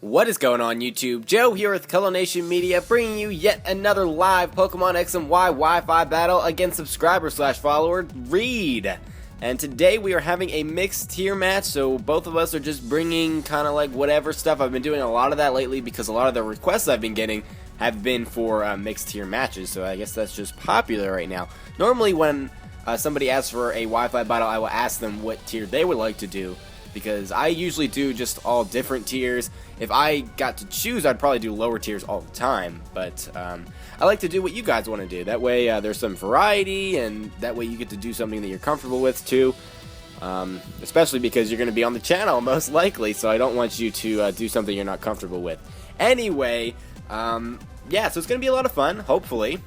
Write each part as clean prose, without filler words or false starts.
What is going on YouTube? Joe here with Color Nation Media, bringing you yet another live Pokemon X and Y Wi-Fi battle against subscriber/follower Reed. And today we are having a mixed tier match, so both of us are just bringing kind of like whatever stuff. I've been doing a lot of that lately because a lot of the requests I've been getting have been for mixed tier matches, so I guess that's just popular right now. Normally when somebody asks for a Wi-Fi battle, I will ask them what tier they would like to do, because I usually do just all different tiers. If I got to choose, I'd probably do lower tiers all the time, but I like to do what you guys want to do. That way there's some variety, and that way you get to do something that you're comfortable with too, especially because you're going to be on the channel most likely, so I don't want you to do something you're not comfortable with. Anyway, yeah, so it's going to be a lot of fun, hopefully.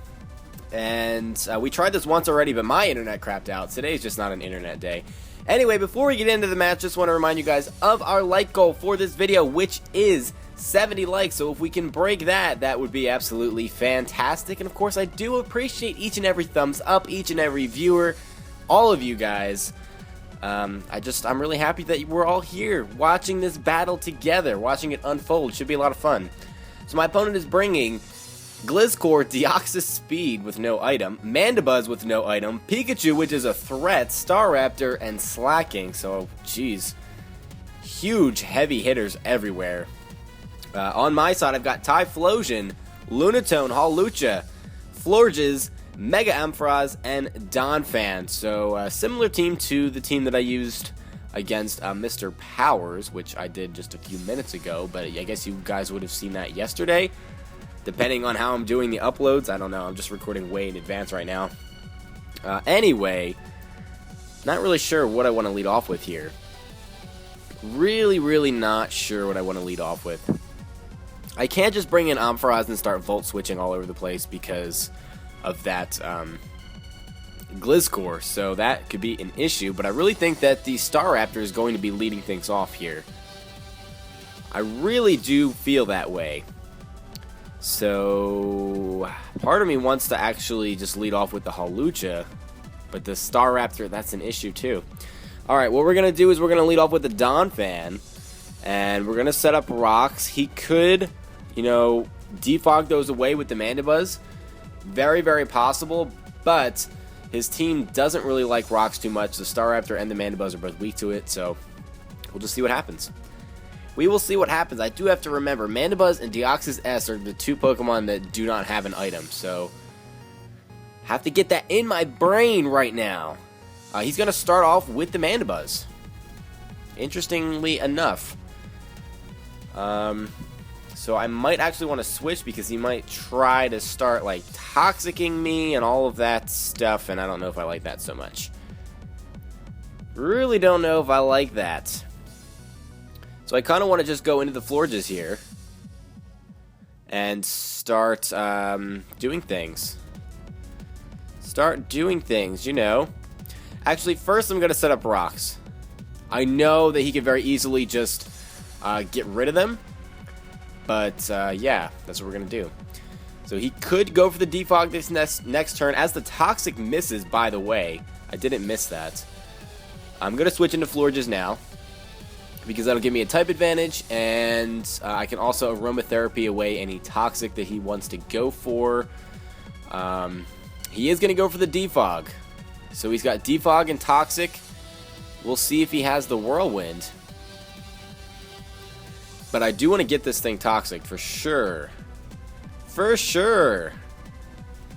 And we tried this once already, but my internet crapped out. Today's just not an internet day. Anyway, before we get into the match, just want to remind you guys of our like goal for this video, which is 70 likes. So if we can break that, that would be absolutely fantastic. And of course, I do appreciate each and every thumbs up, each and every viewer, all of you guys. I'm really happy that we're all here watching this battle together, watching it unfold. Should be a lot of fun. So my opponent is bringing Gliscor, Deoxys Speed with no item, Mandibuzz with no item, Pikachu, which is a threat, Staraptor, and Slaking. So, geez, huge heavy hitters everywhere. On my side, I've got Typhlosion, Lunatone, Hawlucha, Florges, Mega Ampharos, and Donphan. So, similar team to the team that I used against Mr. Powers, which I did just a few minutes ago, but I guess you guys would have seen that yesterday. Depending on how I'm doing the uploads, I don't know, I'm just recording way in advance right now. Anyway, not really sure what I want to lead off with here. Really not sure what I want to lead off with. I can't just bring in Ampharos and start volt switching all over the place because of that Gliscor, so that could be an issue, but I really think that the Staraptor is going to be leading things off here. I really do feel that way. So, part of me wants to actually just lead off with the Hawlucha, but the Staraptor, that's an issue too. Alright, what we're going to do is we're going to lead off with the Donphan, and we're going to set up rocks. He could, you know, defog those away with the Mandibuzz. Very possible, but his team doesn't really like rocks too much. The Staraptor and the Mandibuzz are both weak to it, so we'll just see what happens. We will see what happens. I do have to remember, Mandibuzz and Deoxys S are the two Pokemon that do not have an item, so have to get that in my brain right now. He's going to start off with the Mandibuzz, interestingly enough. So I might actually want to switch because he might try to start like toxicking me and all of that stuff, and I don't know if I like that so much. Really don't know if I like that. So I kind of want to just go into the Florges here and start doing things. Start doing things, you know. Actually, first I'm going to set up rocks. I know that he could very easily just get rid of them. But, yeah, that's what we're going to do. So he could go for the defog this next turn. As the Toxic misses, by the way. I didn't miss that. I'm going to switch into Florges now, because that'll give me a type advantage, and I can also aromatherapy away any toxic that he wants to go for. He is going to go for the defog. So he's got defog and toxic. We'll see if he has the whirlwind. But I do want to get this thing toxic for sure. For sure.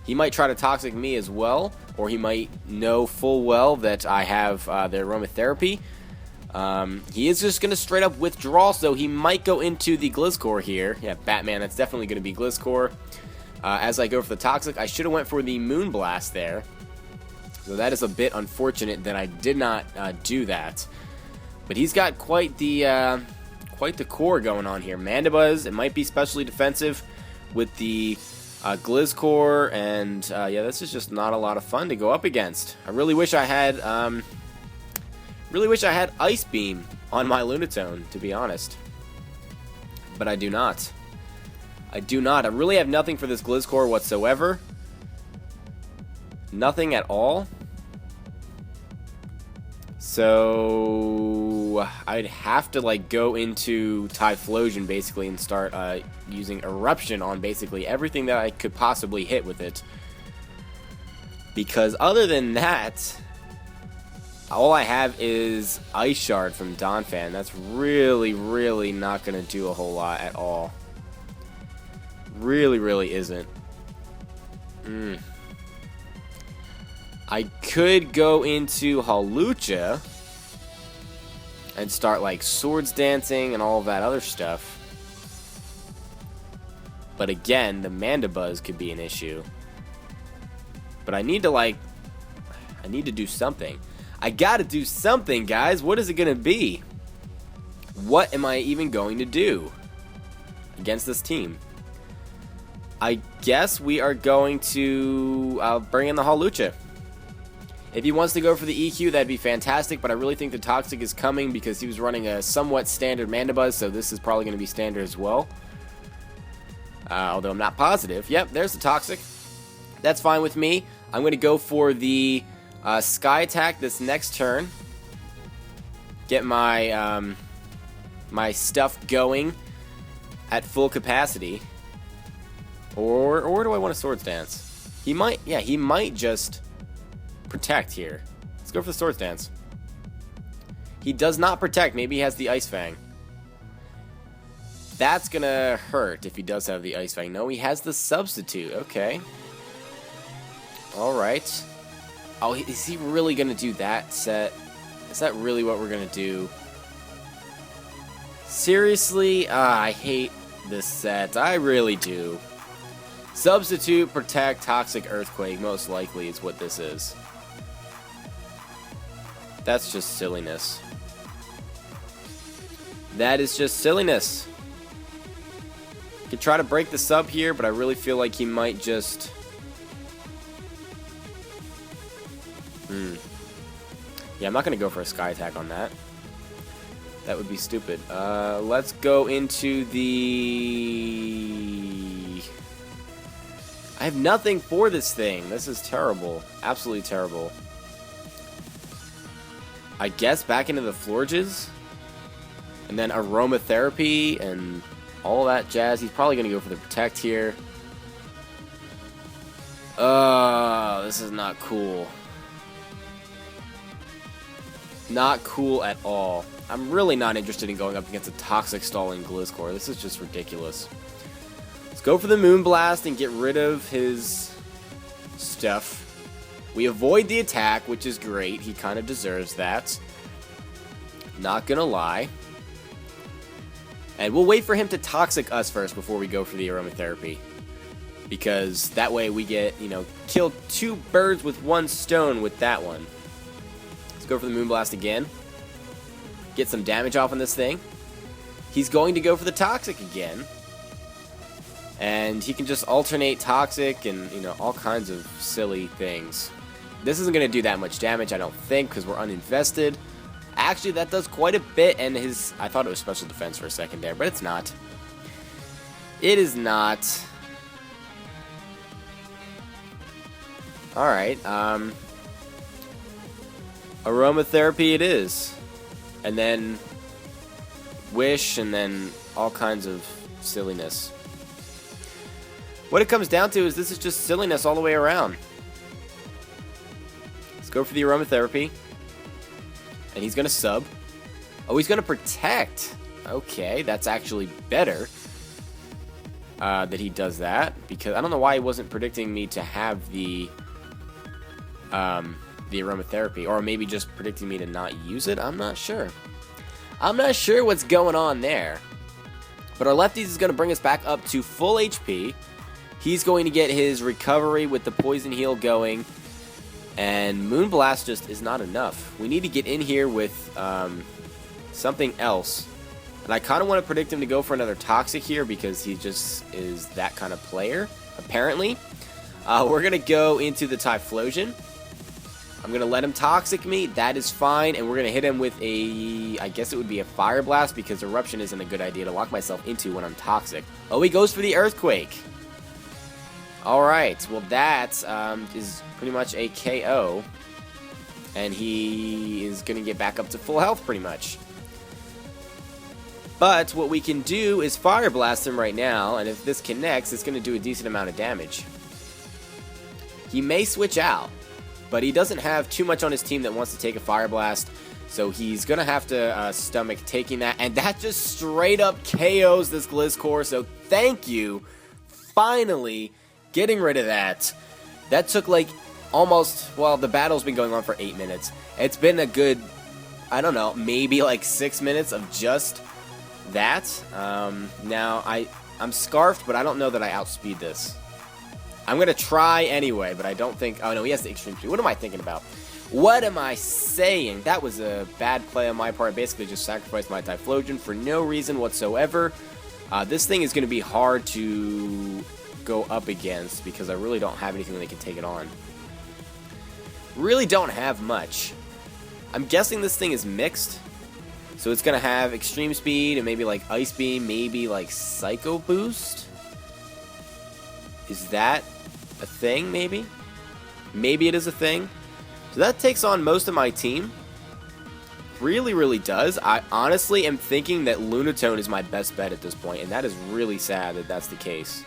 He might try to toxic me as well, or he might know full well that I have the aromatherapy. He is just going to straight up withdraw, so he might go into the Gliscor here. Yeah, Batman, that's definitely going to be Gliscor. As I go for the Toxic, I should have went for the Moonblast there. So that is a bit unfortunate that I did not do that. But he's got quite the core going on here. Mandibuzz, it might be specially defensive with the Gliscor, and yeah, this is just not a lot of fun to go up against. I really wish I had Ice Beam on my Lunatone, to be honest. But I do not. I really have nothing for this Gliscor whatsoever. Nothing at all. So So I'd have to like go into Typhlosion basically and start using Eruption on basically everything that I could possibly hit with it. Because other than that, all I have is Ice Shard from Donphan. That's really, really not going to do a whole lot at all. Really, really isn't. I could go into Hawlucha and start like Swords Dancing and all of that other stuff. But again, the Mandibuzz could be an issue. But I need to do something. I gotta do something, guys. What is it gonna be? What am I even going to do against this team? I guess we are going to bring in the Hawlucha. If he wants to go for the EQ, that'd be fantastic, but I really think the Toxic is coming because he was running a somewhat standard Mandibuzz, so this is probably going to be standard as well. Although I'm not positive. Yep, there's the Toxic. That's fine with me. I'm going to go for the Sky Attack this next turn. Get my my stuff going at full capacity. Or do I want a Swords Dance? He might just protect here. Let's go for the Swords Dance. He does not protect. Maybe he has the Ice Fang. That's gonna hurt if he does have the Ice Fang. No, he has the Substitute. Okay. Alright. Oh, is he really gonna do that set? Is that really what we're gonna do? Seriously? I hate this set. I really do. Substitute, Protect, Toxic, Earthquake, most likely is what this is. That's just silliness. That is just silliness. Could try to break the sub here, but I really feel like he might just... Yeah, I'm not going to go for a Sky Attack on that. That would be stupid. Let's go into the... I have nothing for this thing. This is terrible. Absolutely terrible. I guess back into the Florges. And then Aromatherapy and all that jazz. He's probably going to go for the Protect here. This is not cool. Not cool at all. I'm really not interested in going up against a Toxic stalling Gliscor. This is just ridiculous. Let's go for the Moonblast and get rid of his stuff. We avoid the attack, which is great. He kind of deserves that. Not gonna lie. And we'll wait for him to Toxic us first before we go for the Aromatherapy. Because that way we get, kill two birds with one stone with that one. Let's go for the Moonblast again. Get some damage off on this thing. He's going to go for the Toxic again. And he can just alternate Toxic and, all kinds of silly things. This isn't going to do that much damage, I don't think, because we're uninvested. Actually, that does quite a bit, and I thought it was special defense for a second there, but it's not. It is not. Alright, Aromatherapy it is. And then Wish, and then all kinds of silliness. What it comes down to is this is just silliness all the way around. Let's go for the Aromatherapy. And he's going to sub. Oh, he's going to Protect. Okay, that's actually better that he does that. Because I don't know why he wasn't predicting me to have the Aromatherapy. Or maybe just predicting me to not use it. I'm not sure. I'm not sure what's going on there. But our lefties is going to bring us back up to full HP. He's going to get his recovery with the Poison Heal going. And Moonblast just is not enough. We need to get in here with something else. And I kind of want to predict him to go for another Toxic here because he just is that kind of player, apparently. We're going to go into the Typhlosion. I'm going to let him Toxic me. That is fine. And we're going to hit him with a, I guess it would be a Fire Blast because Eruption isn't a good idea to lock myself into when I'm Toxic. Oh, he goes for the Earthquake. Alright, well that is pretty much a KO. And he is going to get back up to full health pretty much. But what we can do is Fire Blast him right now, and if this connects, it's going to do a decent amount of damage. He may switch out, but he doesn't have too much on his team that wants to take a Fire Blast, so he's going to have to stomach taking that, and that just straight up KOs this Gliscor, so thank you, finally getting rid of that. That took like almost, well, the battle's been going on for 8 minutes. It's been a good, I don't know, maybe like 6 minutes of just that. Now, I'm scarfed, but I don't know that I outspeed this. I'm going to try anyway, but I don't think... Oh, no, he has the extreme speed. What am I thinking about? What am I saying? That was a bad play on my part. I basically just sacrificed my Typhlosion for no reason whatsoever. This thing is going to be hard to go up against because I really don't have anything that can take it on. Really don't have much. I'm guessing this thing is mixed. So it's going to have extreme speed and maybe like Ice Beam, maybe like Psycho Boost. Is that a thing, maybe? Maybe it is a thing. So that takes on most of my team. Really, really does. I honestly am thinking that Lunatone is my best bet at this point, and that is really sad that that's the case.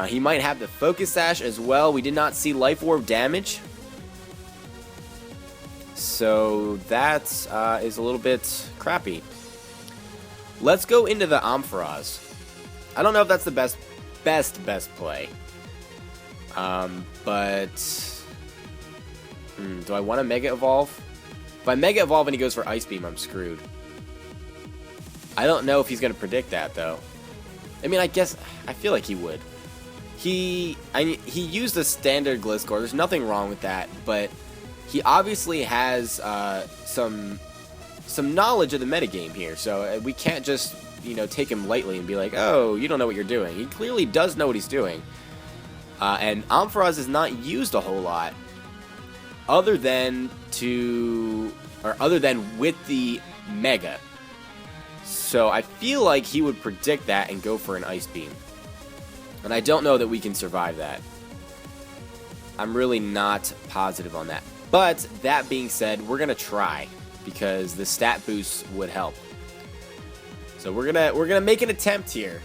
He might have the Focus Sash as well. We did not see Life Orb damage. So that is a little bit crappy. Let's go into the Ampharos. I don't know if that's the best play. But do I want to Mega Evolve? If I Mega Evolve and he goes for Ice Beam, I'm screwed. I don't know if he's going to predict that, though. I mean, I feel like he would. He used a standard Gliscor. There's nothing wrong with that, but he obviously has some knowledge of the metagame here, so we can't just, you know, take him lightly and be like, oh, you don't know what you're doing. He clearly does know what he's doing. And Ampharos is not used a whole lot, other than with the Mega. So I feel like he would predict that and go for an Ice Beam. And I don't know that we can survive that. I'm really not positive on that. But that being said, we're gonna try because the stat boost would help. So we're gonna make an attempt here.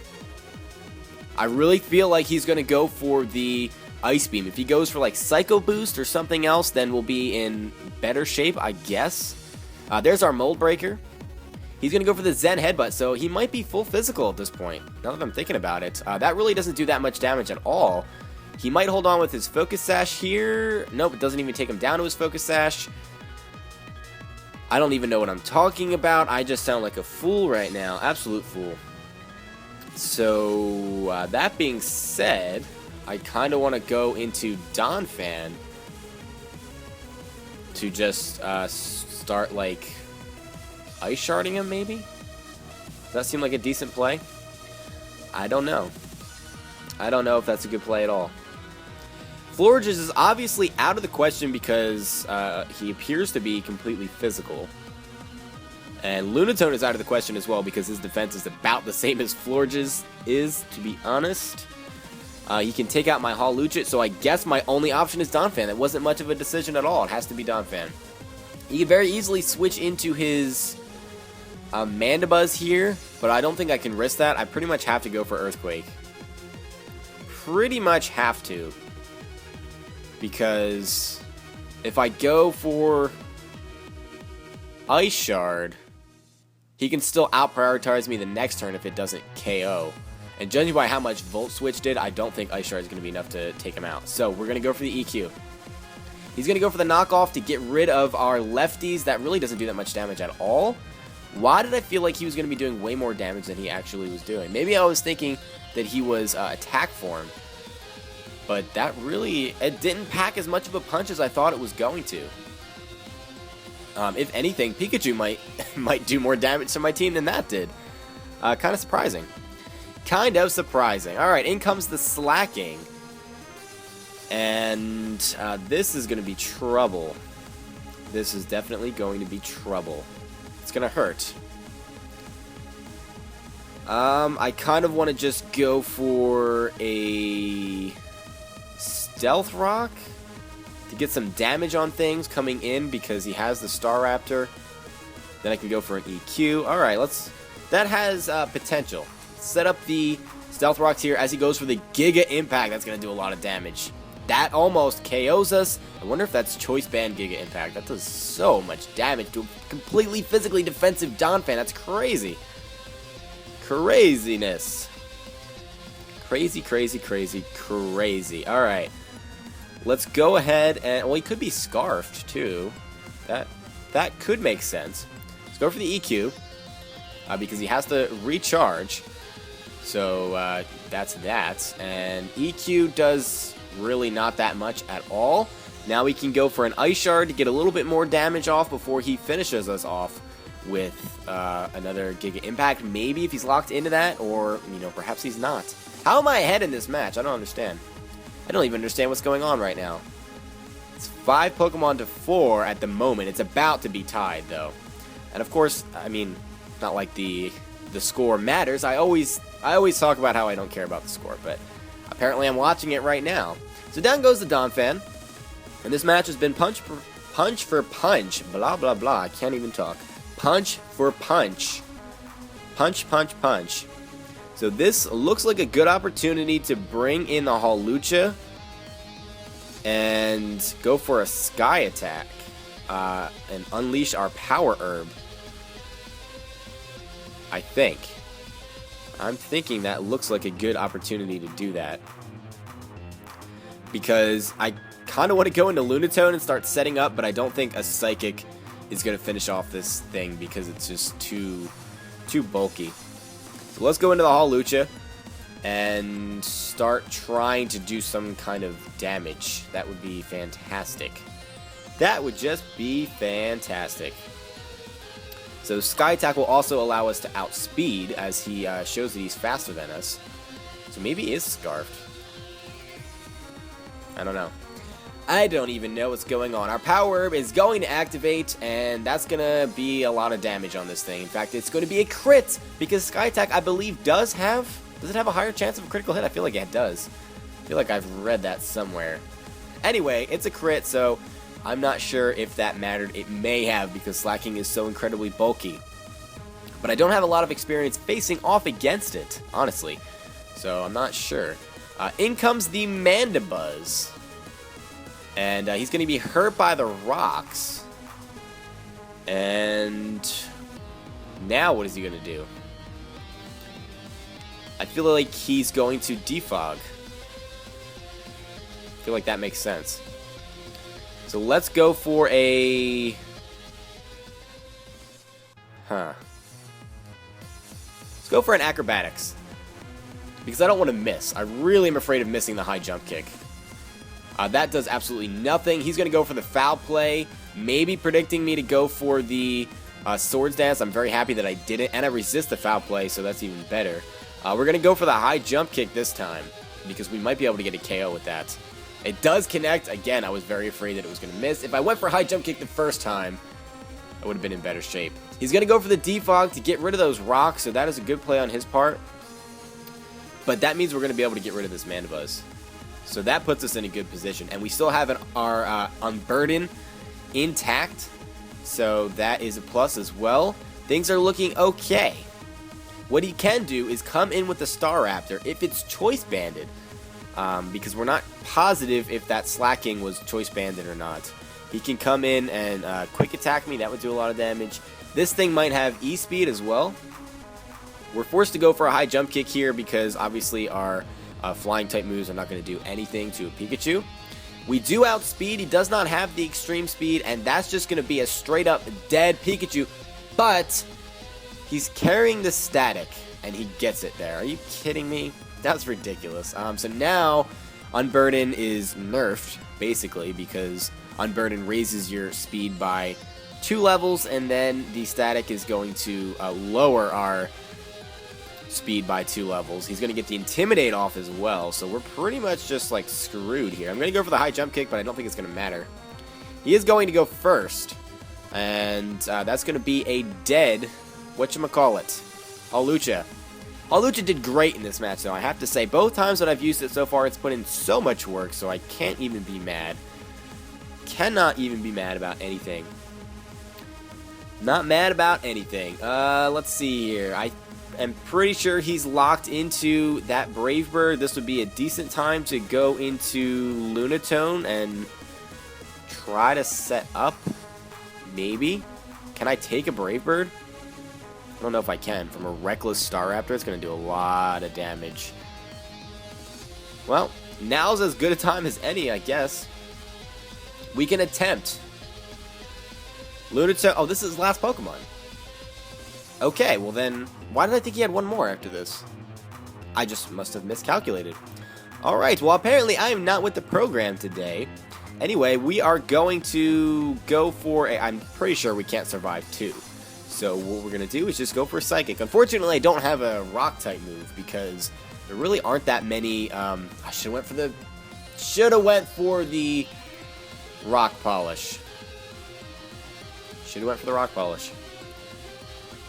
I really feel like he's gonna go for the Ice Beam. If he goes for like Psycho Boost or something else, then we'll be in better shape, I guess. There's our Mold Breaker. He's going to go for the Zen Headbutt, so he might be full physical at this point, now that I'm thinking about it. That really doesn't do that much damage at all. He might hold on with his Focus Sash here. Nope, it doesn't even take him down to his Focus Sash. I don't even know what I'm talking about. I just sound like a fool right now. Absolute fool. So, that being said, I kind of want to go into Donphan to just start, like, Ice Sharding him, maybe? Does that seem like a decent play? I don't know. I don't know if that's a good play at all. Florges is obviously out of the question because he appears to be completely physical. And Lunatone is out of the question as well because his defense is about the same as Florges is, to be honest. He can take out my Hawlucha, so I guess my only option is Donphan. It wasn't much of a decision at all. It has to be Donphan. He can very easily switch into his Mandibuzz here, but I don't think I can risk that. I pretty much have to go for Earthquake. Pretty much have to. Because if I go for Ice Shard, he can still out-prioritize me the next turn if it doesn't KO. And judging by how much Volt Switch did, I don't think Ice Shard is going to be enough to take him out. So we're going to go for the EQ. He's going to go for the knockoff to get rid of our lefties. That really doesn't do that much damage at all. Why did I feel like he was going to be doing way more damage than he actually was doing? Maybe I was thinking that he was attack form. But that really, it didn't pack as much of a punch as I thought it was going to. If anything, Pikachu might do more damage to my team than that did. Kind of surprising. Kind of surprising. Alright, in comes the Slaking. And this is going to be trouble. This is definitely going to be trouble. It's going to hurt. I kind of want to just go for a Stealth Rock to get some damage on things coming in because he has the Staraptor. Then I can go for an EQ. Alright, that has potential. Set up the Stealth Rocks here as he goes for the Giga Impact. That's going to do a lot of damage. That almost KOs us. I wonder if that's Choice Band Giga Impact. That does so much damage to a completely physically defensive Donphan. That's crazy. Craziness. Crazy. Alright. Let's go ahead and... Well, he could be Scarfed, too. That could make sense. Let's go for the EQ. Because he has to recharge. So, that's that. And EQ does really not that much at all. Now we can go for an Ice Shard to get a little bit more damage off before he finishes us off with another Giga Impact. Maybe if he's locked into that, or, perhaps he's not. How am I ahead in this match? I don't understand. I don't even understand what's going on right now. It's 5 Pokemon to 4 at the moment. It's about to be tied, though. And of course, not like the score matters. I always talk about how I don't care about the score, but apparently I'm watching it right now. So down goes the Donphan, and this match has been punch for punch, blah blah blah. I can't even talk. Punch for punch, punch. So this looks like a good opportunity to bring in the Hawlucha and go for a Sky Attack and unleash our Power Herb. I'm thinking that looks like a good opportunity to do that. Because I kind of want to go into Lunatone and start setting up, but I don't think a Psychic is going to finish off this thing because it's just too bulky. So let's go into the Hawlucha and start trying to do some kind of damage. That would be fantastic. That would just be fantastic. So Sky Attack will also allow us to outspeed as he shows that he's faster than us. So maybe he is Scarfed. I don't know. I don't even know what's going on. Our Power Herb is going to activate, and that's going to be a lot of damage on this thing. In fact, it's going to be a crit, because Sky Attack, I believe, does it have a higher chance of a critical hit? I feel like it does. I feel like I've read that somewhere. Anyway, it's a crit, so I'm not sure if that mattered. It may have, because Slaking is so incredibly bulky. But I don't have a lot of experience facing off against it, honestly. So I'm not sure. In comes the Mandibuzz. And he's going to be hurt by the rocks. And now what is he going to do? I feel like he's going to defog. I feel like that makes sense. So let's go for a... Let's go for an Acrobatics. Because I don't want to miss. I really am afraid of missing the high jump kick. That does absolutely nothing. He's going to go for the Foul Play. Maybe predicting me to go for the Swords Dance. I'm very happy that I didn't. And I resist the Foul Play, so that's even better. We're going to go for the high jump kick this time. Because we might be able to get a KO with that. It does connect. Again, I was very afraid that it was going to miss. If I went for high jump kick the first time, I would have been in better shape. He's going to go for the defog to get rid of those rocks. So that is a good play on his part. But that means we're going to be able to get rid of this Mandibuzz. So that puts us in a good position. And we still have our Unburden intact. So that is a plus as well. Things are looking okay. What he can do is come in with the Staraptor if it's Choice Banded. Because we're not positive if that Slaking was Choice Banded or not. He can come in and Quick Attack me. That would do a lot of damage. This thing might have E-Speed as well. We're forced to go for a high jump kick here because obviously our flying type moves are not going to do anything to a Pikachu. We do outspeed. He does not have the extreme speed, and that's just going to be a straight up dead Pikachu. But he's carrying the static, and he gets it there. Are you kidding me? That's ridiculous. So now Unburden is nerfed, basically, because Unburden raises your speed by 2 levels, and then the static is going to lower our speed by 2 levels. He's going to get the Intimidate off as well, so we're pretty much just like screwed here. I'm going to go for the high jump kick, but I don't think it's going to matter. He is going to go first, and that's going to be a dead, whatchamacallit, Hawlucha. Hawlucha did great in this match, though. I have to say, both times that I've used it so far, it's put in so much work, so I can't even be mad. Cannot even be mad about anything. Not mad about anything. Let's see here. I am pretty sure he's locked into that Brave Bird. This would be a decent time to go into Lunatone and try to set up. Maybe. Can I take a Brave Bird? I don't know if I can. From a Reckless Staraptor, it's going to do a lot of damage. Well, now's as good a time as any, I guess. We can attempt. Lunatone. Oh, this is his last Pokemon. Okay, well then, why did I think he had one more after this? I just must have miscalculated. Alright, well apparently I am not with the program today. Anyway, we are going to go for a... I'm pretty sure we can't survive 2. So what we're going to do is just go for a Psychic. Unfortunately, I don't have a Rock-type move because there really aren't that many... I should have went for the... Rock Polish. Should have went for the Rock Polish.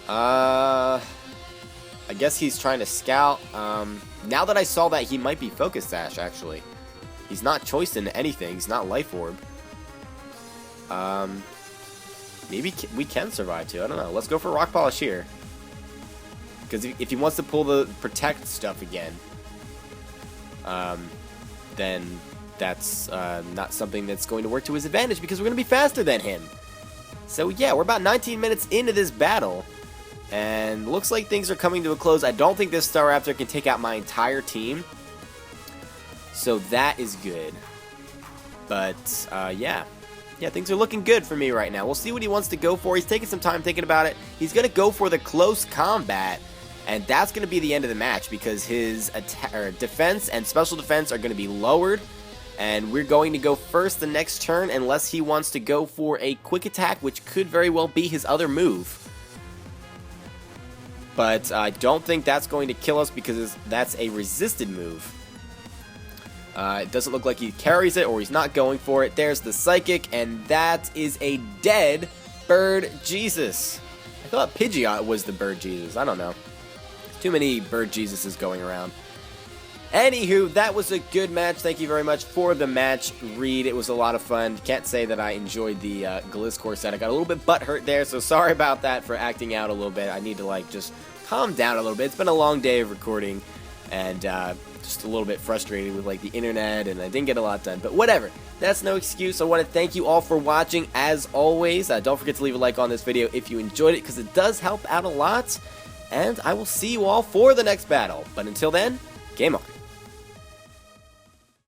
I guess he's trying to scout. Now that I saw that, he might be Focus Sash, actually. He's not choiced into anything. He's not Life Orb. Maybe we can survive too. I don't know. Let's go for Rock Polish here. Because if he wants to pull the Protect stuff again, then that's not something that's going to work to his advantage because we're going to be faster than him. So yeah, we're about 19 minutes into this battle. And looks like things are coming to a close. I don't think this Staraptor can take out my entire team. So that is good. But, yeah. Yeah, things are looking good for me right now. We'll see what he wants to go for. He's taking some time thinking about it. He's going to go for the close combat. And that's going to be the end of the match because his defense and special defense are going to be lowered. And we're going to go first the next turn unless he wants to go for a quick attack, which could very well be his other move. But I don't think that's going to kill us because that's a resisted move. It doesn't look like he carries it or he's not going for it. There's the Psychic, and that is a dead Bird Jesus. I thought Pidgeot was the Bird Jesus. I don't know. Too many Bird Jesuses going around. Anywho, that was a good match. Thank you very much for the match, Reed. It was a lot of fun. Can't say that I enjoyed the Gliscor set. I got a little bit butthurt there, so sorry about that for acting out a little bit. I need to, like, just calm down a little bit. It's been a long day of recording, and just a little bit frustrated with, like, the internet, and I didn't get a lot done. But whatever. That's no excuse. I want to thank you all for watching, as always. Don't forget to leave a like on this video if you enjoyed it, because it does help out a lot. And I will see you all for the next battle. But until then, game on.